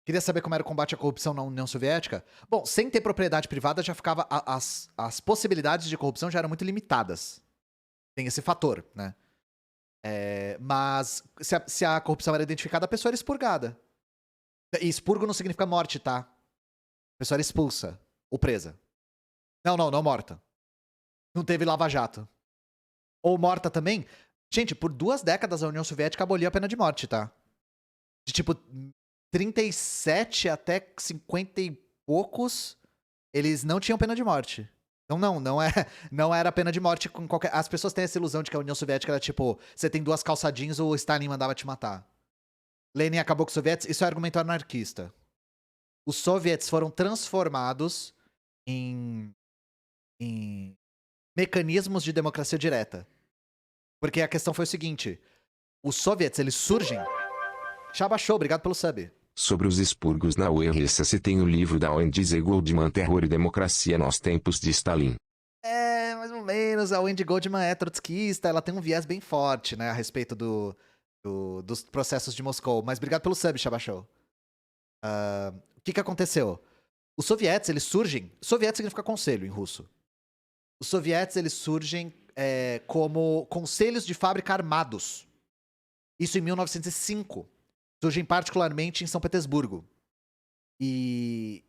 Queria saber como era o combate à corrupção na União Soviética? Bom, sem ter propriedade privada já ficava. As possibilidades de corrupção já eram muito limitadas. Tem esse fator, né? Mas se a corrupção era identificada, a pessoa era expurgada. E expurgo não significa morte, tá? A pessoa era expulsa ou presa. Não morta. Não teve lava-jato. Ou morta também. Gente, por 2 décadas a União Soviética aboliu a pena de morte, tá? De tipo 37 até 50 e poucos, eles não tinham pena de morte. Então não era pena de morte com qualquer. As pessoas têm essa ilusão de que a União Soviética era tipo, você tem 2 calça jeans, o Stalin mandava te matar. Lenin acabou com os soviéticos, isso é argumento anarquista. Os soviets foram transformados em, em mecanismos de democracia direta. Porque a questão foi o seguinte, os soviets, eles surgem... Shaba Show, obrigado pelo sub. Sobre os expurgos na URSS tem o livro da Wendy Goldman, Terror e Democracia nos Tempos de Stalin. Mais ou menos, a Wendy Goldman é trotskista, ela tem um viés bem forte, né, a respeito dos processos de Moscou. Mas obrigado pelo sub, Shaba Show. O que aconteceu? Os soviets, eles surgem... Soviet significa conselho em russo. Os soviets, eles surgem como conselhos de fábrica armados. Isso em 1905. Surgem particularmente em São Petersburgo. E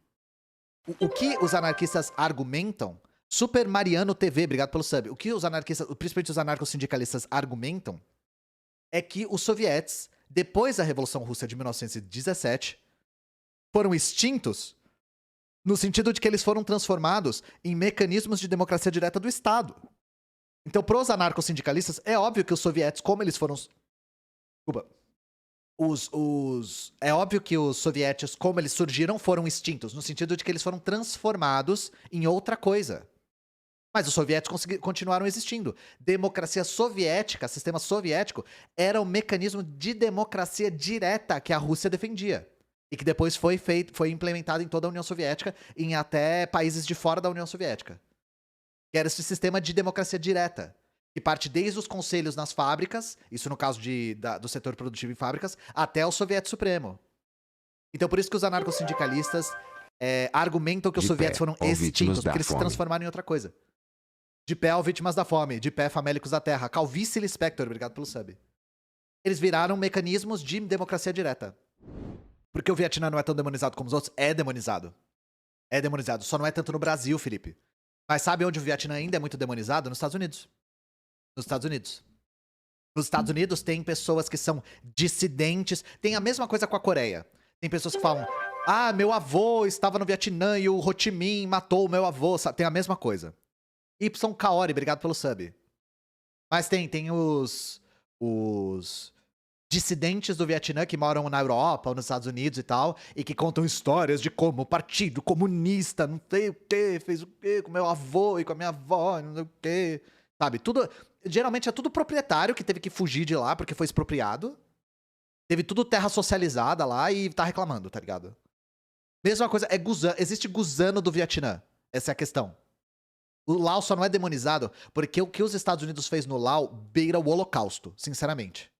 o que os anarquistas argumentam... Super Mariano TV, obrigado pelo sub. O que os anarquistas, principalmente os anarcossindicalistas, argumentam é que os soviets, depois da Revolução Russa de 1917, foram extintos no sentido de que eles foram transformados em mecanismos de democracia direta do Estado. Então, para os anarcossindicalistas, é óbvio que os soviets, como eles foram... Desculpa. É óbvio que os soviéticos, como eles surgiram, foram extintos, no sentido de que eles foram transformados em outra coisa. Mas os soviéticos continuaram existindo. Democracia soviética, sistema soviético, era o mecanismo de democracia direta que a Rússia defendia. E que depois foi implementado em toda a União Soviética, em até países de fora da União Soviética. Que era esse sistema de democracia direta. Que parte desde os conselhos nas fábricas, isso no caso do setor produtivo em fábricas, até o Soviético Supremo. Então por isso que os anarcossindicalistas argumentam que os soviéticos foram extintos, porque eles se transformaram em outra coisa. De pé ao Vítimas da Fome, de pé famélicos da Terra. Calvície Lispector, obrigado pelo sub. Eles viraram mecanismos de democracia direta. Porque o Vietnã não é tão demonizado como os outros? É demonizado. É demonizado. Só não é tanto no Brasil, Felipe. Mas sabe onde o Vietnã ainda é muito demonizado? Nos Estados Unidos. Nos Estados Unidos. Nos Estados Unidos tem pessoas que são dissidentes. Tem a mesma coisa com a Coreia. Tem pessoas que falam, meu avô estava no Vietnã e o Ho Chi Minh matou o meu avô. Tem a mesma coisa. Y Kaori, obrigado pelo sub. Mas tem os dissidentes do Vietnã que moram na Europa ou nos Estados Unidos e tal, e que contam histórias de como o Partido Comunista, não sei o que, fez o que com meu avô e com a minha avó, não sei o que. Sabe, tudo... Geralmente é tudo proprietário que teve que fugir de lá porque foi expropriado. Teve tudo terra socializada lá e tá reclamando, tá ligado? Mesma coisa, existe gusano do Vietnã. Essa é a questão. O Laos só não é demonizado porque o que os Estados Unidos fez no Laos beira o Holocausto, sinceramente.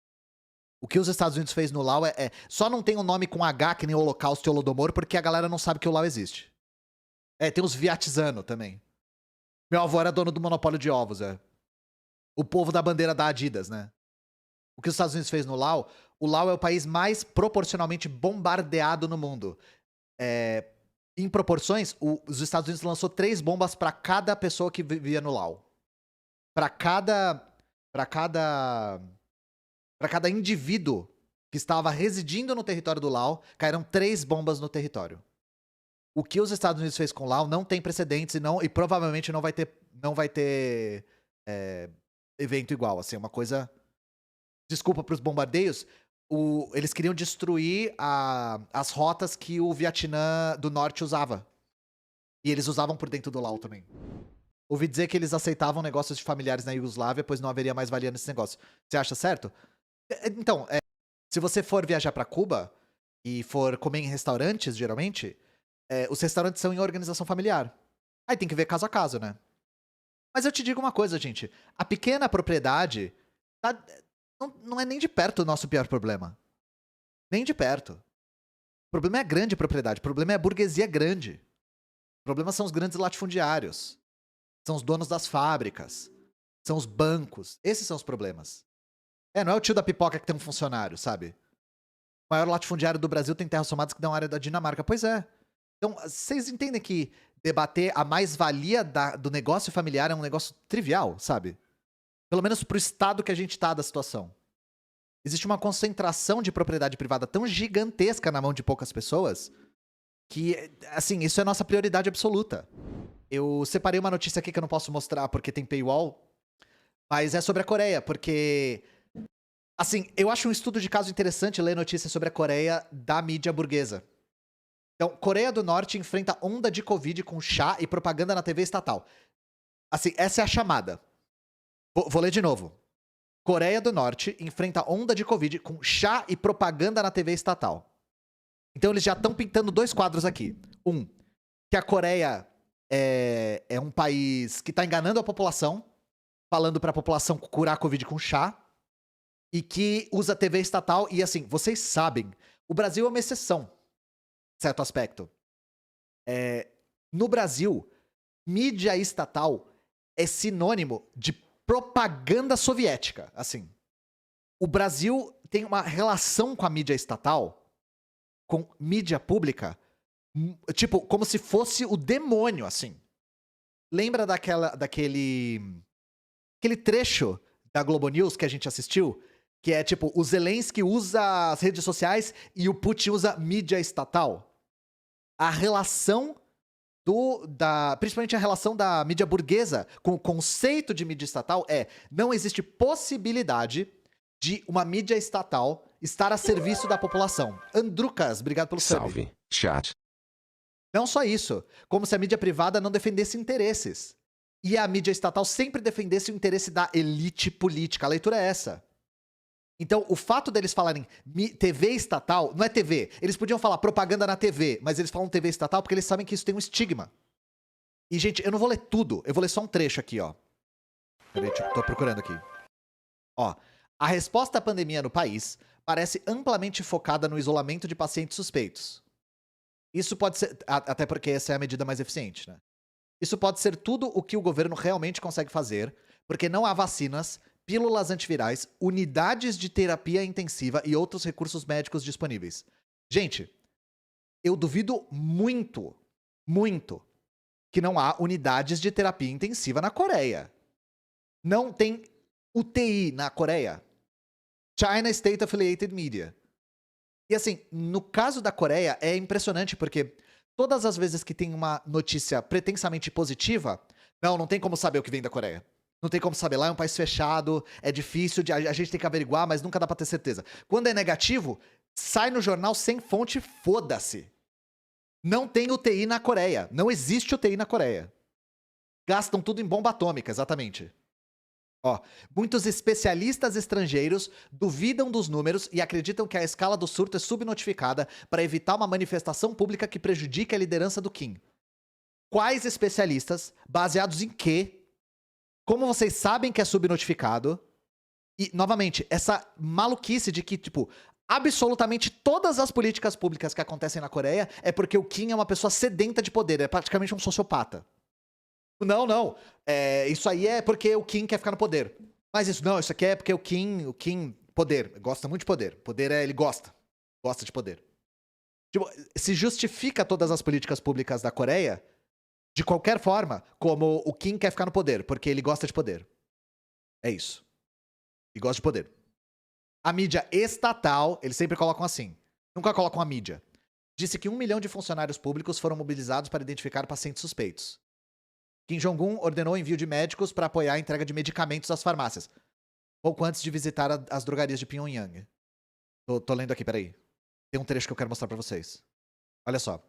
O que os Estados Unidos fez no Laos só não tem um nome com H que nem Holocausto e Holodomor porque a galera não sabe que o Laos existe. Tem os vietizano também. Meu avô era dono do monopólio de ovos, O povo da bandeira da Adidas, né? O que os Estados Unidos fez no Laos, o Laos é o país mais proporcionalmente bombardeado no mundo. Em proporções, os Estados Unidos lançou 3 bombas pra cada pessoa que vivia no Laos. Pra cada indivíduo que estava residindo no território do Laos, caíram 3 bombas no território. O que os Estados Unidos fez com o Laos não tem precedentes e provavelmente não vai ter evento igual. Assim, uma coisa... Desculpa pros bombardeios, eles queriam destruir as rotas que o Vietnã do Norte usava. E eles usavam por dentro do Laos também. Ouvi dizer que eles aceitavam negócios de familiares na Iugoslávia, pois não haveria mais valia nesse negócio. Você acha certo? Então, se você for viajar pra Cuba e for comer em restaurantes, geralmente, os restaurantes são em organização familiar. Aí tem que ver caso a caso, né? Mas eu te digo uma coisa, gente. A pequena propriedade não é nem de perto o nosso pior problema. Nem de perto. O problema é a grande propriedade, o problema é a burguesia grande. O problema são os grandes latifundiários. São os donos das fábricas. São os bancos. Esses são os problemas. Não é o tio da pipoca que tem um funcionário, sabe? O maior latifundiário do Brasil tem terras somadas que dão área da Dinamarca. Pois é. Então, vocês entendem que debater a mais-valia do negócio familiar é um negócio trivial, sabe? Pelo menos pro estado que a gente tá da situação. Existe uma concentração de propriedade privada tão gigantesca na mão de poucas pessoas que, assim, isso é nossa prioridade absoluta. Eu separei uma notícia aqui que eu não posso mostrar porque tem paywall, mas é sobre a Coreia, porque, assim, eu acho um estudo de caso interessante ler notícias sobre a Coreia da mídia burguesa. Então, Coreia do Norte enfrenta onda de Covid com chá e propaganda na TV estatal. Assim, essa é a chamada. Vou ler de novo. Coreia do Norte enfrenta onda de Covid com chá e propaganda na TV estatal. Então eles já estão pintando 2 quadros aqui. Um, que a Coreia é um país que tá enganando a população, falando pra população curar a Covid com chá, e que usa TV estatal. E assim, vocês sabem, o Brasil é uma exceção, certo aspecto. No Brasil, mídia estatal é sinônimo de propaganda soviética, assim. O Brasil tem uma relação com a mídia estatal, com mídia pública, tipo, como se fosse o demônio, assim. Lembra daquele trecho da Globo News que a gente assistiu? Que é tipo, o Zelensky usa as redes sociais e o Putin usa mídia estatal? A relação principalmente a relação da mídia burguesa com o conceito de mídia estatal não existe possibilidade de uma mídia estatal estar a serviço da população. Andrucas, obrigado pelo sub. Salve, chat. Não só isso, como se a mídia privada não defendesse interesses. E a mídia estatal sempre defendesse o interesse da elite política. A leitura é essa. Então, o fato deles falarem TV estatal, não é TV. Eles podiam falar propaganda na TV, mas eles falam TV estatal porque eles sabem que isso tem um estigma. E, gente, eu não vou ler tudo. Eu vou ler só um trecho aqui, ó. Peraí, tô procurando aqui. Ó. A resposta à pandemia no país parece amplamente focada no isolamento de pacientes suspeitos. Isso pode ser... Até porque essa é a medida mais eficiente, né? Isso pode ser tudo o que o governo realmente consegue fazer, porque não há vacinas, pílulas antivirais, unidades de terapia intensiva e outros recursos médicos disponíveis. Gente, eu duvido muito, muito, que não há unidades de terapia intensiva na Coreia. Não tem UTI na Coreia. China State Affiliated Media. E assim, no caso da Coreia, é impressionante porque todas as vezes que tem uma notícia pretensamente positiva, não tem como saber o que vem da Coreia. Não tem como saber, lá é um país fechado, é difícil, a gente tem que averiguar, mas nunca dá pra ter certeza. Quando é negativo, sai no jornal sem fonte, foda-se. Não tem UTI na Coreia, não existe UTI na Coreia. Gastam tudo em bomba atômica, exatamente. Ó, muitos especialistas estrangeiros duvidam dos números e acreditam que a escala do surto é subnotificada para evitar uma manifestação pública que prejudique a liderança do Kim. Quais especialistas? Baseados em quê? Como vocês sabem que é subnotificado? E, novamente, essa maluquice de que, tipo, absolutamente todas as políticas públicas que acontecem na Coreia é porque o Kim é uma pessoa sedenta de poder, é praticamente um sociopata. Não. Isso aí é porque o Kim quer ficar no poder. Mas isso aqui é porque o Kim, poder, gosta muito de poder. Poder ele gosta de poder. Tipo, se justifica todas as políticas públicas da Coreia de qualquer forma, como o Kim quer ficar no poder, porque ele gosta de poder. É isso. E gosta de poder. A mídia estatal, eles sempre colocam assim. Nunca colocam a mídia. Disse que 1 milhão de funcionários públicos foram mobilizados para identificar pacientes suspeitos. Kim Jong-un ordenou o envio de médicos para apoiar a entrega de medicamentos às farmácias. Pouco antes de visitar as drogarias de Pyongyang. Tô lendo aqui, peraí. Tem um trecho que eu quero mostrar pra vocês. Olha só.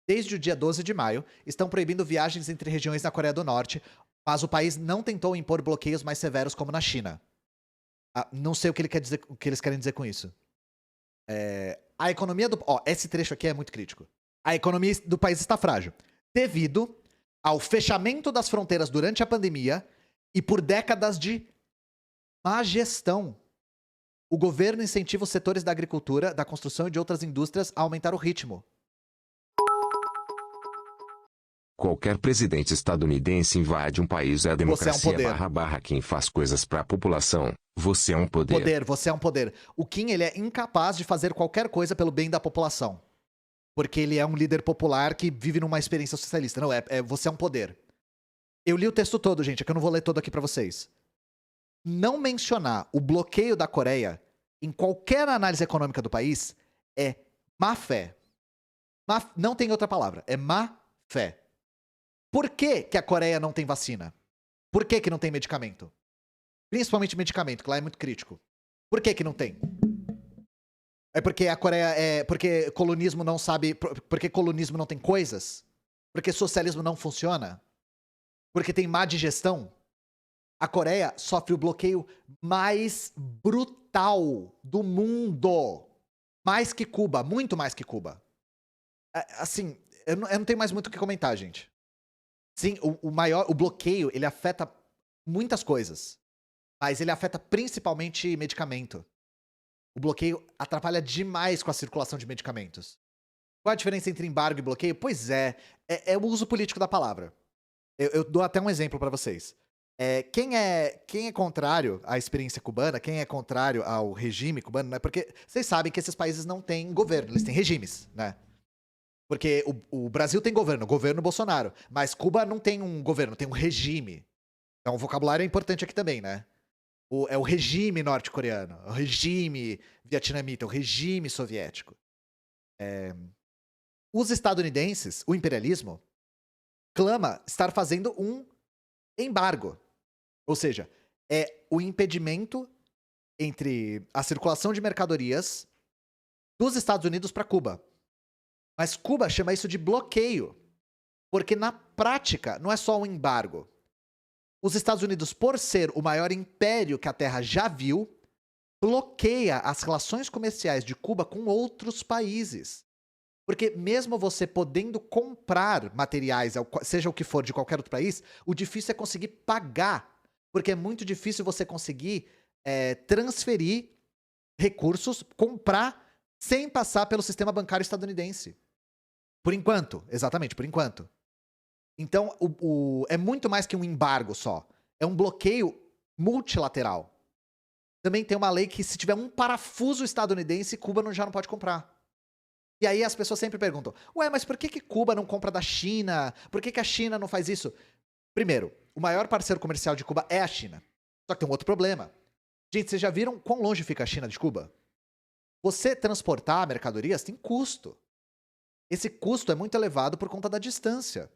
Desde o dia 12 de maio, estão proibindo viagens entre regiões na Coreia do Norte, mas o país não tentou impor bloqueios mais severos como na China. Não sei o que eles querem dizer com isso. A economia do... esse trecho aqui é muito crítico. A economia do país está frágil, devido ao fechamento das fronteiras durante a pandemia e por décadas de má gestão. O governo incentiva os setores da agricultura, da construção e de outras indústrias a aumentar o ritmo. Qualquer presidente estadunidense invade um país é a Você é um democracia poder. quem faz coisas para a população. Você é um poder. Poder, você é um poder. O Kim, ele é incapaz de fazer qualquer coisa pelo bem da população. Porque ele é um líder popular que vive numa experiência socialista. Não, você é um poder. Eu li o texto todo, gente, é que eu não vou ler todo aqui pra vocês. Não mencionar o bloqueio da Coreia em qualquer análise econômica do país é má fé. Não tem outra palavra, é má fé. Por que que a Coreia não tem vacina? Por que que não tem medicamento? Principalmente medicamento, que lá é muito crítico. Por que que não tem? É porque a Coreia porque colonismo não sabe, porque colonismo não tem coisas? Porque socialismo não funciona? Porque tem má digestão? A Coreia sofre o bloqueio mais brutal do mundo. Mais que Cuba, muito mais que Cuba. Assim, eu não tenho mais muito o que comentar, gente. Sim, o bloqueio, ele afeta muitas coisas. Mas ele afeta principalmente medicamento. O bloqueio atrapalha demais com a circulação de medicamentos. Qual a diferença entre embargo e bloqueio? Pois é o uso político da palavra. Eu dou até um exemplo pra vocês. Quem é contrário à experiência cubana, quem é contrário ao regime cubano, né? Porque vocês sabem que esses países não têm governo, eles têm regimes, né? Porque o Brasil tem governo, o governo Bolsonaro. Mas Cuba não tem um governo, tem um regime. Então o vocabulário é importante aqui também, né? É o regime norte-coreano, o regime vietnamita, o regime soviético. Os estadunidenses, o imperialismo, clama estar fazendo um embargo. Ou seja, é o impedimento entre a circulação de mercadorias dos Estados Unidos para Cuba. Mas Cuba chama isso de bloqueio, porque na prática não é só um embargo. Os Estados Unidos, por ser o maior império que a Terra já viu, bloqueia as relações comerciais de Cuba com outros países. Porque mesmo você podendo comprar materiais, seja o que for, de qualquer outro país, o difícil é conseguir pagar. Porque é muito difícil você conseguir transferir recursos, comprar, sem passar pelo sistema bancário estadunidense. Por enquanto, exatamente, por enquanto. Então, é muito mais que um embargo só. É um bloqueio multilateral. Também tem uma lei que se tiver um parafuso estadunidense, Cuba já não pode comprar. E aí as pessoas sempre perguntam, ué, mas por que Cuba não compra da China? Por que a China não faz isso? Primeiro, o maior parceiro comercial de Cuba é a China. Só que tem um outro problema. Gente, vocês já viram quão longe fica a China de Cuba? Você transportar mercadorias tem custo. Esse custo é muito elevado por conta da distância.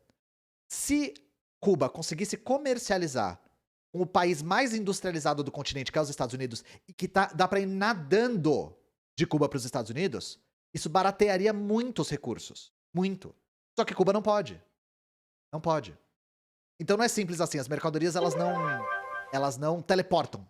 Se Cuba conseguisse comercializar com o país mais industrializado do continente, que é os Estados Unidos, e que dá pra ir nadando de Cuba para os Estados Unidos, isso baratearia muito os recursos. Muito. Só que Cuba não pode. Não pode. Então não é simples assim. As mercadorias, elas não teleportam